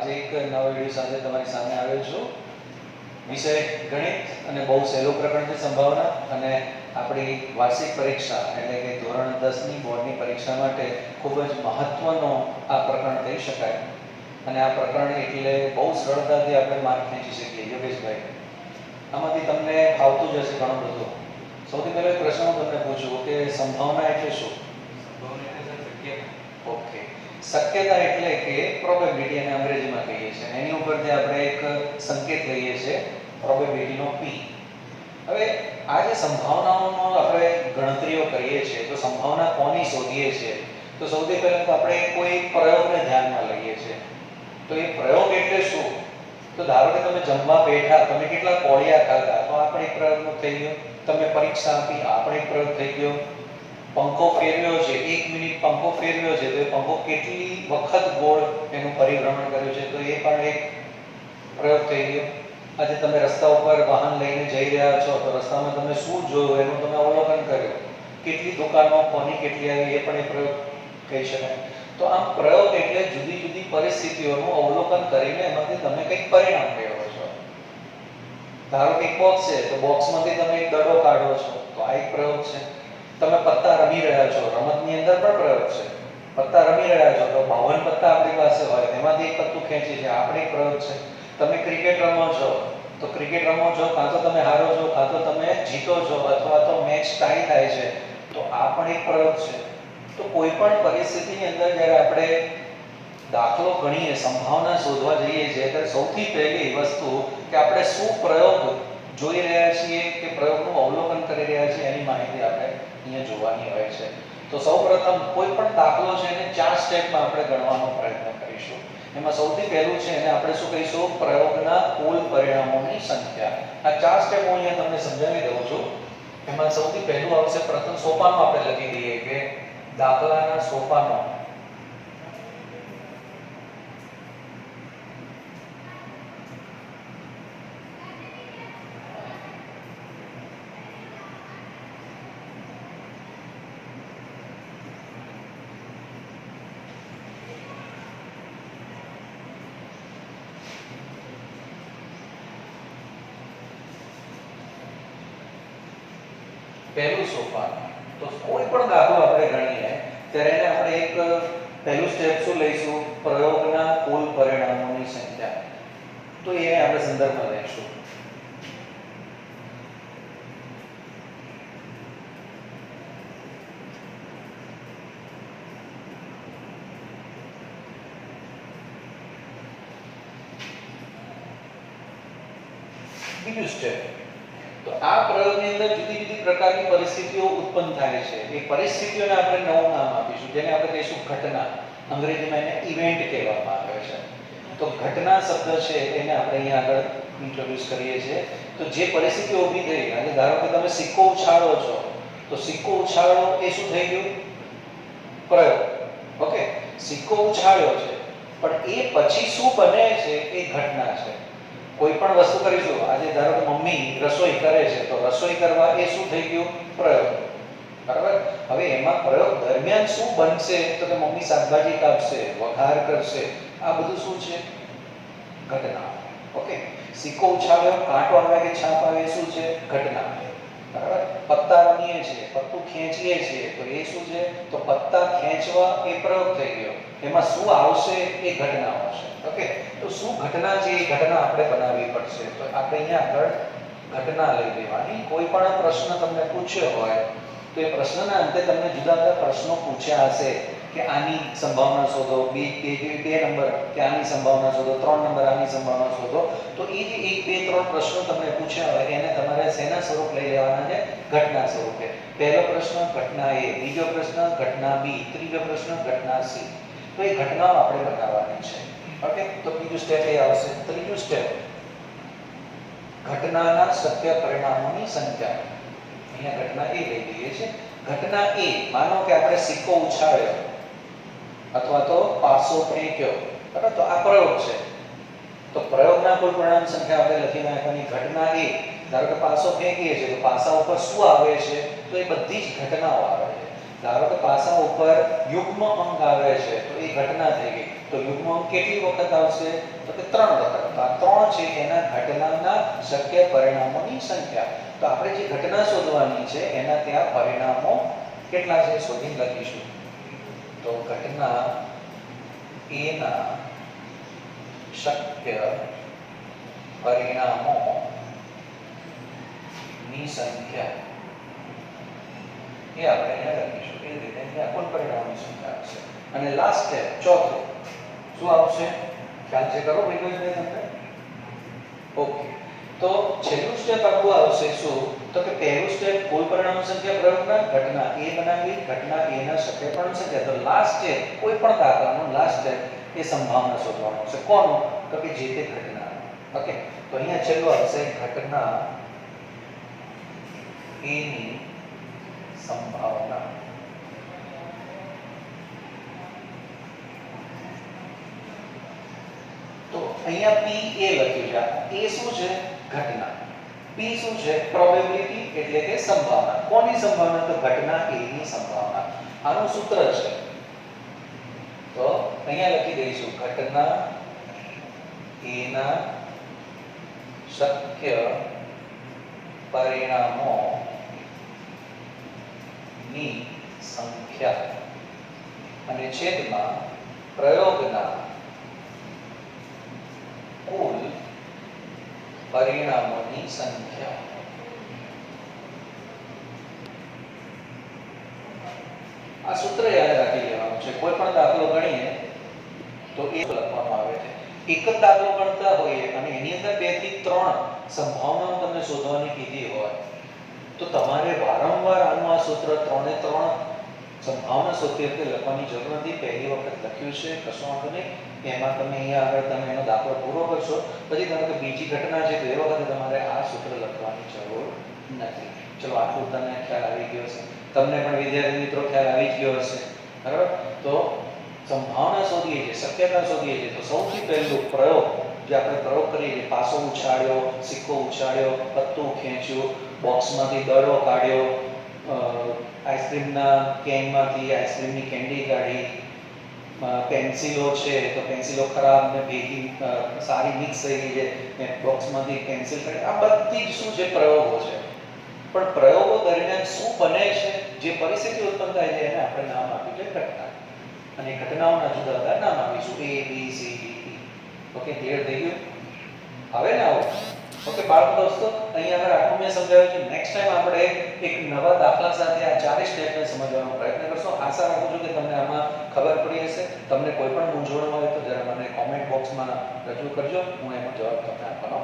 આજે એક નવા વિડીયો સાથે તમારી સામે આવ્યો છું. વિષય ગણિત અને બહુ સહેલું પ્રકરણ છે સંભાવના, અને આપણી વાર્ષિક પરીક્ષા એટલે કે ધોરણ 10ની બોર્ડની પરીક્ષા માટે ખૂબ જ મહત્વનો આ પ્રકરણ કહી શકાય. અને આ પ્રકરણ એટલે બહુ સરળતાથી આપણે માર્ક ખેંચી શકીએ. યોગેશભાઈ, આમાંથી તમને ફાવતું જ હશે ઘણું બધું. સૌથી પહેલો એક પ્રશ્ન હું તમને પૂછું કે સંભાવના એટલે શું? ઓકે, શક્યતા એટલે કે પ્રોબેબિલિટી અને અંગ્રેજીમાં કહીએ છીએ. એની ઉપરથી આપણે એક સંકેત લઈએ છીએ પ્રોબેબિલિટીનો P. હવે આ જે સંભાવનાઓનો આપણે ગણતરીઓ કરીએ છીએ, તો સંભાવના કોની શોધીએ છીએ? તો સૌથી પહેલા તો આપણે કોઈ પ્રયોગને ધ્યાનમાં લઈએ છીએ. તો એ પ્રયોગ એટલે શું? તો ધારો કે તમે જમવા બેઠા, તમે કેટલા કોળિયા ખાધા, તો આપણે એક પ્રયોગ થઈ ગયો. તમે પરીક્ષા આપી, આપણે એક પ્રયોગ થઈ ગયો. પંખો ફેરવ્યો છે, 1 મિનિટ પંખો ફેરવ્યો છે, તો એ પંખો કેટલી વખત ગોળ એનું પરિભ્રમણ કર્યું છે, તો એ પણ એક પ્રયોગ થઈ ગયો. આજે તમે રસ્તા ઉપર વાહન લઈને જઈ રહ્યા છો, તો રસ્તામાં તમે શું જોયું એનું તમે અવલોકન કર્યું. કેટલી દુકાનો, કોની કેટલી આવી, એ પણ એક પ્રયોગ કહી શકાય. તો આમ પ્રયોગ એટલે જુદી જુદી પરિસ્થિતિઓનું અવલોકન કરીને એમાંથી તમે કંઈક પરિણામ મેળવો છો. ધારો કે એક બોક્સ છે, તો બોક્સમાંથી તમે એક દડો કાઢો છો, તો આ એક પ્રયોગ છે. તમે પત્તા રમી રહ્યા છો, રમતની અંદર પણ પ્રયોગ છે. પત્તા રમી રહ્યા છો, તો 52 પત્તા આપણી પાસે હોય, એમાંથી એક પત્તું ખેંચી છે, આ પણ એક પ્રયોગ છે. તમે ક્રિકેટ રમો છો, તો ક્રિકેટ રમો છો, કાં તો તમે હારો છો, કાં તો તમે જીતો છો, અથવા તો મેચ ટાઈ થાય છે, તો આ પણ એક પ્રયોગ છે. તો કોઈ પણ પરિસ્થિતિની અંદર જ્યારે આપણે દાખલો ગણીએ, સંભાવના શોધવા જઈએ છીએ, ત્યારે સૌથી પહેલી વસ્તુ કે આપણે શું પ્રયોગ જોઈ રહ્યા છીએ કે પ્રયોગનું અવલોકન કરી રહ્યા છીએ, એની માહિતી આપણે અહીંયા જોવાની હોય છે. તો સૌપ્રથમ કોઈ પણ દાખલો છે એને 4 સ્ટેપમાં આપણે ગણવાનો પ્રયત્ન કરીશું. એમાં સૌથી પહેલું છે એને આપણે શું કહીશું? પ્રયોગના કુલ પરિણામોની સંખ્યા. આ 4 સ્ટેપ હું અહીંયા તમને સમજાવી દઉં છું. એમાં સૌથી પહેલું આવશે, પ્રથમ સોપાનો આપણે લખી દઈએ કે દાખલાના સોપાનો. પહેલું સોપાન. તો કોઈ પણ દાખલો આપણે ગણીએ ત્યારે એને આપણે એક પહેલું સ્ટેપ શું લઈશું? પ્રયોગના કુલ પરિણામોની સંખ્યા. તો એને આપણે સંદર્ભમાં લઈશું. બીજું સ્ટેપ, તો આ પ્રયોગની અંદર જુદી જુદી પ્રકારની પરિસ્થિતિઓ ઉત્પન્ન થાય છે. એ પરિસ્થિતિઓને આપણે નવું નામ આપીશું, જેને આપણે કહીશું ઘટના. અંગ્રેજીમાં એને ઇવેન્ટ કહેવામાં આવે છે. તો ઘટના શબ્દ છે એને આપણે અહીંયા આગળ ઇન્ટ્રોડ્યુસ કરીએ છીએ. તો જે પરિસ્થિતિ ઊભી થઈ, અને ધારો કે તમે સિક્કો ઉછાળો છો, તો સિક્કો ઉછાળો એ શું થઈ ગયું? પ્રયોગ. ઓકે, સિક્કો ઉછાળ્યો છે, પણ એ પછી શું બને છે એ ઘટના છે. કોઈ પણ વસ્તુ કરીશું, આજે ધારો કે મમ્મી રસોઈ કરે છે, તો રસોઈ કરવા એ શું થઈ ગયું? પ્રયોગ. બરાબર. હવે એમાં પ્રયોગ દરમિયાન શું બનશે? તો કે મમ્મી શાકભાજી કાપશે, વઘાર કરશે, આ બધું શું છે? ઘટના. ઓકે, સિક્કો ઉછાળ્યો, કાંટો આવે કે છાપ આવે, શું છે? ઘટના. બરાબર. પત્તા રમીએ છીએ, પત્તું ખેંચીએ છીએ, તો એ શું છે? તો પત્તા ખેંચવા એ પ્રયોગ થઈ ગયો. એમાં શું આવશે? એ ઘટના આવશે. ઓકે, તો શું ઘટના છે? એ ઘટના આપણે બનાવવી પડશે. તો આપણે અહીંયા આગળ ઘટના લઈ લેવાની. કોઈ પણ પ્રશ્ન તમને પૂછ્યો હોય, તો એ પ્રશ્નના અંતે તમને જુદા જુદા પ્રશ્નો પૂછ્યા હશે કે આની સંભાવના શોધો, બે નંબર કે આની સંભાવના શોધો, 3 નંબર આની સંભાવના શોધો. તો એ જે 1, 2, 3 પ્રશ્નો તમને પૂછ્યા હોય એને તમારે શેના સ્વરૂપ લઈ લેવાના છે? ઘટના સ્વરૂપે. પહેલો પ્રશ્ન ઘટના A, બીજો પ્રશ્ન ઘટના B, ત્રીજો પ્રશ્ન ઘટના C. તો એ ઘટનાઓ આપણે બનાવવાની છે. ઓકે, તો બીજું સ્ટેપ એ આવશે. ત્રીજું સ્ટેપ, ઘટનાના શક્ય પરિણામોની સંખ્યા. અહીંયા ઘટના A લઈ લઈએ છીએ. ઘટના A, માનો કે આપણે સિક્કો ઉછાળ્યો અથવા તો પાસો ફેંક્યો. બરાબર, તો આ પ્રયોગ છે. તો પ્રયોગના કુલ પરિણામ સંખ્યા આપણે લખી નાખવાની. ઘટના A, ધારો કે પાસો ફેંકીએ છીએ, તો પાસા ઉપર શું આવે છે? તો એ બધી જ ઘટનાઓ આવે છે. ધારો કે પાસા ઉપર યુગ્મ અંક આવે છે તો એ ઘટના થઈ ગઈ. તો યુગ્મ અંક કેટલી વખત આવશે? તો કે 3 વખત. તો આ 3 છે એના ઘટનાના શક્ય પરિણામોની સંખ્યા. તો આપણે જે ઘટના શોધવાની છે એના ત્યાં પરિણામો કેટલા છે શોધીને લખીશું. તો ઘટના A ના શક્ય પરિણામો ની સંખ્યા એ આપણે અહીંયા લખીશું. એ રીતે ત્યાં કુલ પરિણામોની સંખ્યા આવશે. અને લાસ્ટ સ્ટેપ ચોથું શું આવશે? ખ્યાલ છે કરો ભાઈ કોઈ તમને? ઓકે. તો છેલ્લું સ્ટેપ આપણું આવશે શું? તો કે પહેલું સ્ટેપ કુલ પરિણામોની સંખ્યા પ્રયોગના ઘટના A બનાવી, ઘટના A ના શક્ય પરિણામોની સંખ્યા. તો લાસ્ટ સ્ટેપ કોઈ પણ દાખલાનો લાસ્ટ સ્ટેપ એ સંભાવના શોધવાનો છે. કોનું? તો કે જે તે ઘટના. ઓકે. તો અહીંયા છેલ્લું આવશે ઘટના A ની સંભાવના. તો અહીંયા P A લખ્યું છે. A શું છે? ઘટના. P શું છે? પ્રોબેબિલિટી એટલે કે સંભાવના. કોની સંભાવના? તો ઘટના A ની સંભાવના. આનું સૂત્ર છે. તો અહીંયા લખી દઈશું ઘટના A ના શક્ય પરિણામો ની સંખ્યા અને છેદમાં પ્રયોગના કુલ પરિણામોની સંખ્યા. આ સૂત્ર યાદ રાખી લેવાનું છે. કોઈ પણ દાખલો ગણીએ તો એ લખવામાં આવે છે. એક જ દાખલો ગણતા હોઈએ અને એની અંદર 2 થી 3 સંભાવનાઓ તમને શોધવાની કીધી હોય તો તમારે વારંવાર આનું આ સૂત્ર 3 એ 3 સંભાવના શોધતી વખતે લખવાની જરૂર નથી. પહેલી વખત લખ્યું છે કશો વાંધો નહીં. એમાં તમે અહીંયા આગળ તમે એનો દાખલો પૂરો કરશો. પછી ધારો કે બીજી ઘટના છે તો એ વખતે તમારે આ સૂત્ર લખવાની જરૂર નથી. ચલો આટલું તમને ખ્યાલ આવી ગયો છે. તમને પણ વિદ્યાર્થી મિત્રો ખ્યાલ આવી જ ગયો હશે. બરાબર? તો સંભાવના શોધીએ છીએ, શક્યતા શોધીએ છીએ તો સૌથી પહેલું પ્રયોગ જે આપણે પ્રયોગ કરીએ છીએ, પાસો ઉછાળ્યો, સિક્કો ઉછાળ્યો, પત્તું ખેંચ્યું, બોક્સમાંથી દડો કાઢ્યો, આઈસ્ક્રીમના કેનમાંથી આઈસ્ક્રીમની કેન્ડી કાઢી, પેન્સિલો છે તો પેન્સિલો ખરાબ ને ભેગી સારી મિક્સ થઈ ગઈ છે ને બોક્સમાંથી પેન્સિલ કાઢી. આ બધી જ શું છે? પ્રયોગો છે. પણ પ્રયોગો દરમિયાન શું બને છે, જે પરિસ્થિતિ ઉત્પન્ન થાય છે એને આપણે નામ આપ્યું છે ઘટના. અને ઘટનાઓના જુદા જુદા નામ આપીશું A B C D E. Okay, clear થઈ ગયું? હવે ને આવો. ઓકે બાળકો દોસ્તો, અહીંયા આગળ આટલું મેં સમજાવ્યું છે. નેક્સ્ટ ટાઈમ આપણે એક નવા દાખલા સાથે આ ચારે સ્ટેપને સમજવાનો પ્રયત્ન કરશું. આશા રાખું છું કે તમને આમાં ખબર પડી હશે. તમને કોઈ પણ મૂંઝવણ હોય તો જરા મને કોમેન્ટ બોક્સમાં રજૂ કરજો. હું એનો જવાબ તમને આપવાનો